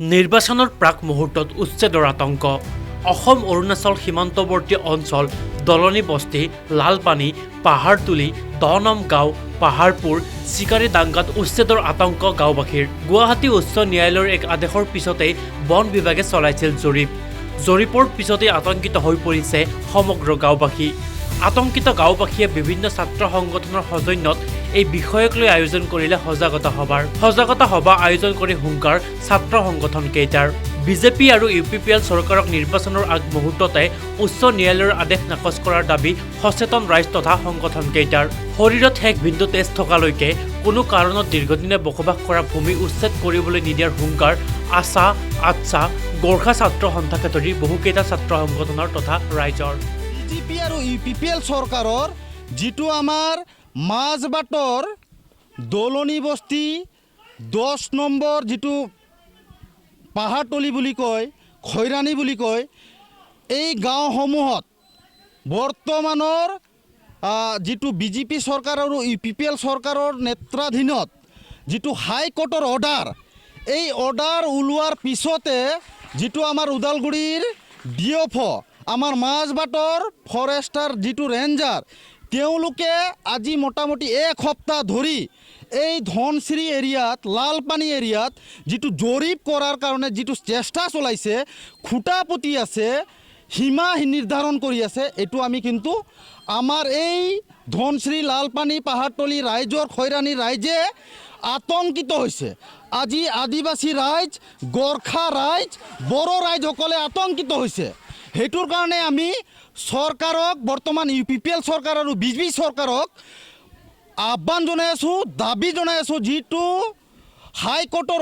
নিৰ্বাচনৰ প্ৰাক মুহূৰ্তত উচ্ছেদৰ আতংক অসম অৰুণাচল সীমান্তৱৰ্তী অঞ্চল দলনি বস্তি লালপানী পাহাৰতুলি ১০ নং গাঁও পাহাৰপুৰ চিকাৰী দাংগাত উচ্ছেদৰ আতংক গাঁওবাসীৰ গুৱাহাটী উচ্চ ন্যায়ালয়ৰ এক আদেশৰ পিছতেই বন বিভাগে চলাইছিল জৰীপৰ পিছতেই আতংকিত হৈ পৰিছে সমগ্ৰ গাঁওবাসী আতংকিত গাঁওবাসীয়ে বিভিন্ন ছাত্ৰ সংগঠনৰ সৌজন্যত এই বিষয়ক লৈ আয়োজন কৰিলে সজাগতা সভা আয়োজন কৰি হুংকাৰ ছাত্ৰ সংগঠন কেইটাৰ বিজেপি আৰু ইউপিপিএল চৰকাৰক নিৰ্বাচনৰ আগ মুহূৰ্ততে উচ্চ ন্যায়ালয়ৰ আদেশ নাকচ কৰাৰ দাবী সচেতন ৰাইজ তথা সংগঠন কেইটাৰ শৰীৰত শেষ বিন্দু তেজ থকালৈকে কোনো কাৰণত দীৰ্ঘদিনে বসবাস কৰা ভূমি উচ্ছেদ কৰিবলৈ নিদিয়াৰ হুংকাৰ আচ্ছা গোৰ্খা ছাত্ৰ সন্থাকে ধৰি বহুকেইটা ছাত্ৰ সংগঠনৰ তথা ৰাইজৰ বিজেপি আৰু ইউপিপিএল চৰকাৰৰ যিটো আমাৰ মাজবাটৰ দলনি বস্তি ১০ নম্বৰ যিটো পাহাৰতলি বুলি কয় খৈৰাণী বুলি কয় এই গাঁওসমূহত বৰ্তমানৰ যিটো বিজেপি চৰকাৰ আৰু ইউপিপিএল চৰকাৰৰ নেতৃত্বাধীনত যিটো হাইকোৰ্টৰ অৰ্ডাৰ এই অৰ্ডাৰ ওলোৱাৰ পিছতে যিটো আমাৰ ওদালগুৰিৰ ডিএফ আমাৰ মাজবাটৰ ফৰেষ্টাৰ যিটো ৰেঞ্জাৰ তেওঁলোকে আজি মোটামুটি এক সপ্তাহ ধৰি এই ধনশ্ৰী এৰিয়াত লালপানী এৰিয়াত যিটো জৰীপ কৰাৰ কাৰণে যিটো চেষ্টা চলাইছে খুঁটা পুতি আছে সীমা নিৰ্ধাৰণ কৰি আছে এইটো আমি কিন্তু আমাৰ এই ধনশ্ৰী লালপানী পাহাৰতলি ৰাইজৰ খৈৰাণী ৰাইজে আতংকিত হৈছে আজি আদিবাসী ৰাইজ গোৰ্খা ৰাইজ বড়ো ৰাইজসকলে আতংকিত হৈছে সেইটোৰ কাৰণে আমি চৰকাৰক বৰ্তমান ইউপিপিএল চৰকাৰ আৰু বিজেপি চৰকাৰক আহ্বান জনাই আছোঁ দাবী জনাই আছোঁ যিটো হাইকোৰ্টৰ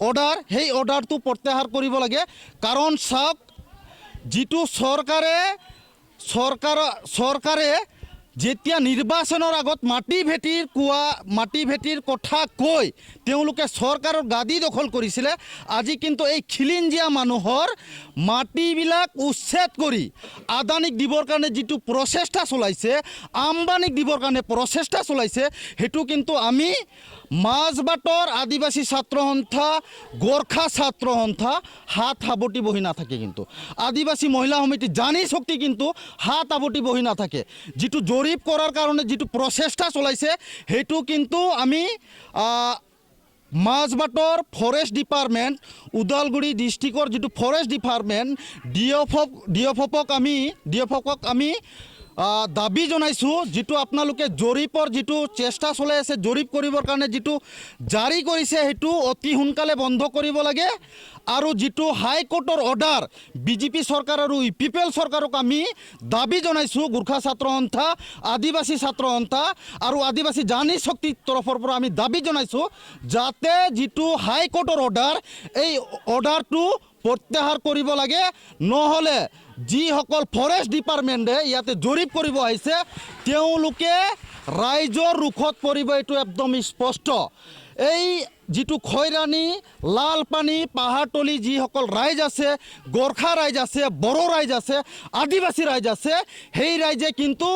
অৰ্ডাৰ সেই অৰ্ডাৰটো প্ৰত্যাহাৰ কৰিব লাগে কাৰণ চাওক যিটো চৰকাৰে যেতিয়া নিৰ্বাচনৰ আগত মাটি ভেটিৰ কথা কৈ তেওঁলোকে চৰকাৰৰ গাদী দখল কৰিছিলে আজি কিন্তু এই খিলিঞ্জীয়া মানুহৰ মাটিবিলাক উচ্ছেদ কৰি আদানীক দিবৰ কাৰণে যিটো প্ৰচেষ্টা চলাইছে আম্বানীক দিবৰ কাৰণে প্ৰচেষ্টা চলাইছে সেইটো কিন্তু আমি মাজবাটৰ আদিবাসী ছাত্ৰ সন্থা গোৰ্খা ছাত্ৰ সন্থা হাত সাৱটি বহি নাথাকে কিন্তু আদিবাসী মহিলা সমিতি জানি শক্তি কিন্তু হাত সাৱটি বহি নাথাকে যিটো জৰীপ কৰাৰ কাৰণে যিটো প্ৰচেষ্টা চলাইছে সেইটো কিন্তু আমি মাজবাটৰ ফৰেষ্ট ডিপাৰ্টমেণ্ট ওদালগুৰি ডিষ্ট্ৰিক্টৰ যিটো ফৰেষ্ট ডিপাৰ্টমেণ্ট ডিএফঅ'ক আমি দাবী জনাইছোঁ যিটো আপোনালোকে জৰীপৰ যিটো চেষ্টা চলাই আছে জৰীপ কৰিবৰ কাৰণে যিটো জাৰি কৰিছে সেইটো অতি সোনকালে বন্ধ কৰিব লাগে আৰু যিটো হাইকোৰ্টৰ অৰ্ডাৰ বিজেপি চৰকাৰ আৰু ইউপিপিএল চৰকাৰক আমি দাবী জনাইছোঁ গোৰ্খা ছাত্ৰ সন্থা আদিবাসী ছাত্ৰ সন্থা আৰু আদিবাসী জানি শক্তিৰ তৰফৰ পৰা আমি দাবী জনাইছোঁ যাতে যিটো হাইকোৰ্টৰ অৰ্ডাৰ এই অৰ্ডাৰটো প্ৰত্যাহাৰ কৰিব লাগে নহ'লে যিসকল ফৰেষ্ট ডিপাৰ্টমেণ্টে ইয়াতে জৰীপ কৰিব আহিছে তেওঁলোকে ৰাইজৰ ৰুখত পৰিব এইটো একদম স্পষ্ট এই যিটো খৈৰাণী লালপানী পাহাৰতলি যিসকল ৰাইজ আছে গোৰ্খা ৰাইজ আছে বড়ো ৰাইজ আছে আদিবাসী ৰাইজ আছে সেই ৰাইজে কিন্তু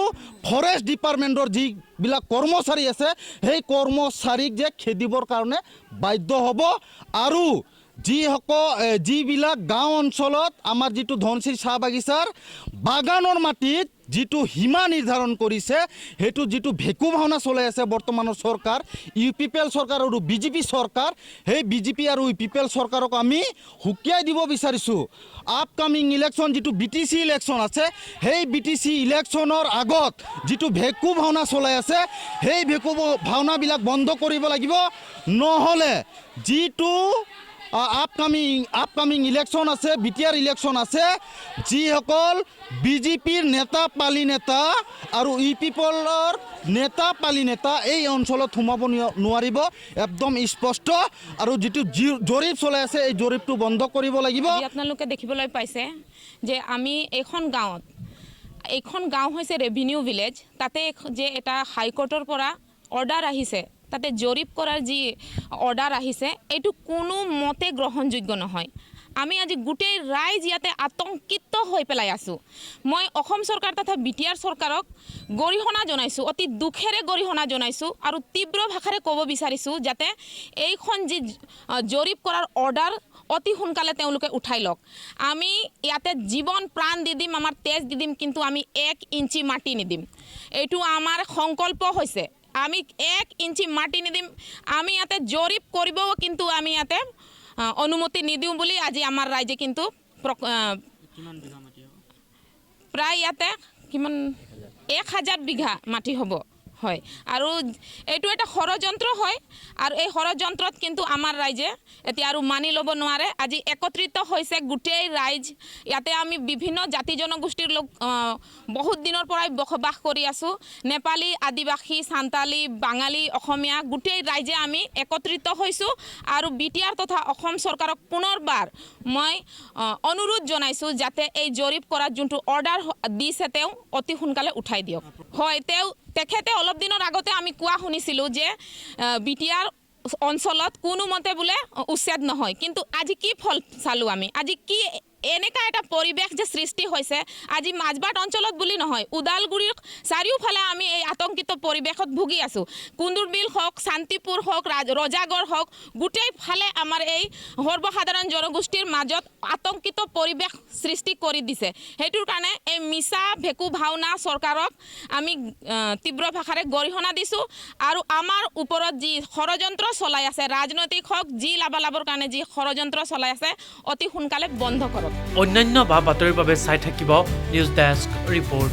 ফৰেষ্ট ডিপাৰ্টমেণ্টৰ যিবিলাক কৰ্মচাৰী আছে সেই কৰ্মচাৰীক যে খেদিবৰ কাৰণে বাধ্য হ'ব আৰু যিবিলাক গাঁও অঞ্চলত আমাৰ যিটো ধনশ্ৰী চাহ বাগিচাৰ বাগানৰ মাটিত যিটো সীমা নিৰ্ধাৰণ কৰিছে সেইটো যিটো ভেকু ভাওনা চলাই আছে বৰ্তমানৰ চৰকাৰ ইউপিপিএল চৰকাৰ আৰু বিজেপি চৰকাৰ সেই বিজেপি আৰু ইউপিপিএল চৰকাৰক আমি হুকিয়াই দিব বিচাৰিছোঁ আপকামিং ইলেকশ্যন যিটো BTC ইলেকশ্যন আছে সেই BTC ইলেকশ্যনৰ আগত যিটো ভেকু ভাওনা চলাই আছে সেই ভেকু ভাওনাবিলাক বন্ধ কৰিব লাগিব নহ'লে যিটো আপকামিং ইলেকশ্যন আছে BTR ইলেকশ্যন আছে যিসকল বিজেপিৰ নেতা পালি নেতা আৰু ইউপিপিএলৰ নেতা পালি নেতা এই অঞ্চলত সোমাব নোৱাৰিব একদম স্পষ্ট আৰু যিটো জৰীপ চলাই আছে এই জৰীপটো বন্ধ কৰিব লাগিব আপোনালোকে দেখিবলৈ পাইছে যে আমি এইখন গাঁও হৈছে ৰেভিনিউ ভিলেজ তাতে যে এটা হাইকোৰ্টৰ পৰা অৰ্ডাৰ আহিছে তাতে জৰীপ কৰাৰ যি অৰ্ডাৰ আহিছে এইটো কোনো মতে গ্ৰহণযোগ্য নহয় আমি আজি গোটেই ৰাইজ ইয়াতে আতংকিত হৈ পেলাই আছোঁ মই অসম চৰকাৰ তথা বিটিআৰ চৰকাৰক গৰিহণা জনাইছোঁ অতি দুখেৰে গৰিহণা জনাইছোঁ আৰু তীব্ৰ ভাষাৰে ক'ব বিচাৰিছোঁ যাতে এইখন যি জৰীপ কৰাৰ অৰ্ডাৰ অতি সোনকালে তেওঁলোকে উঠাই লওক আমি ইয়াতে জীৱন প্ৰাণ দি দিম আমাৰ তেজ দি দিম কিন্তু আমি 1 ইঞ্চি মাটি নিদিম এইটো আমাৰ সংকল্প হৈছে আমি 1 ইঞ্চি মাটি নিদিম আমি ইয়াতে জৰীপ কৰিবও কিন্তু আমি ইয়াতে অনুমতি নিদিওঁ বুলি আজি আমাৰ ৰাইজে কিন্তু প্ৰায় ইয়াতে কিমান 1000 বিঘা মাটি হ'ব হয় আৰু এইটো এটা ষড়যন্ত্ৰ হয় আৰু এই ষড়যন্ত্ৰত কিন্তু আমাৰ ৰাইজে এতিয়া আৰু মানি ল'ব নোৱাৰে আজি একত্ৰিত হৈছে গোটেই ৰাইজ ইয়াতে আমি বিভিন্ন জাতি জনগোষ্ঠীৰ লোক বহুত দিনৰ পৰাই বসবাস কৰি আছোঁ নেপালী আদিবাসী সান্তালী বাঙালী অসমীয়া গোটেই ৰাইজে আমি একত্ৰিত হৈছোঁ আৰু বিটিআৰ তথা অসম চৰকাৰক পুনৰবাৰ মই অনুৰোধ জনাইছোঁ যাতে এই জৰীপ কৰাৰ যোনটো অৰ্ডাৰ দিছে তেওঁ অতি সোনকালে উঠাই দিয়ক হয় তেখেতে অলপ দিনৰ আগতে আমি কোৱা শুনিছিলোঁ যে বিটিআৰ অঞ্চলত কোনো মতে বোলে উচ্ছেদ নহয় কিন্তু আজি কি ফল চালোঁ আমি আজি কি এনেকা এটা পৰিৱেশ যে সৃষ্টি হৈছে আজি মাজবাট অঞ্চলত বুলি নহয় ওদালগুৰিৰ চাৰিওফালে আমি এই আতংকিত পৰিৱেশত ভুগি আছোঁ কুন্দুৰবিল হওক শান্তিপুৰ হওক ৰজাগড় হওক গোটেই ফালে আমাৰ এই সৰ্বসাধাৰণ জনগোষ্ঠীৰ মাজত আতংকিত পৰিৱেশ সৃষ্টি কৰি দিছে সেইটোৰ কাৰণে এই মিছা ভেকু ভাওনা চৰকাৰক আমি তীব্ৰ ভাষাৰে গৰিহণা দিছোঁ আৰু আমাৰ ওপৰত যি ষড়যন্ত্ৰ চলাই আছে ৰাজনৈতিক হওক যি লাভালাভৰ কাৰণে যি ষড়যন্ত্ৰ চলাই আছে অতি সোনকালে বন্ধ কৰক অন্যান্য বা বাতৰিৰ বাবে চাই থাকিব নিউজ ডেস্ক ৰিপৰ্ট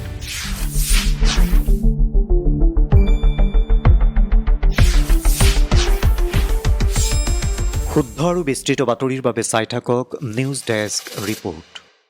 শুদ্ধ আৰু বিস্তৃত বাতৰিৰ বাবে চাই থাকক নিউজ ডেস্ক ৰিপৰ্ট।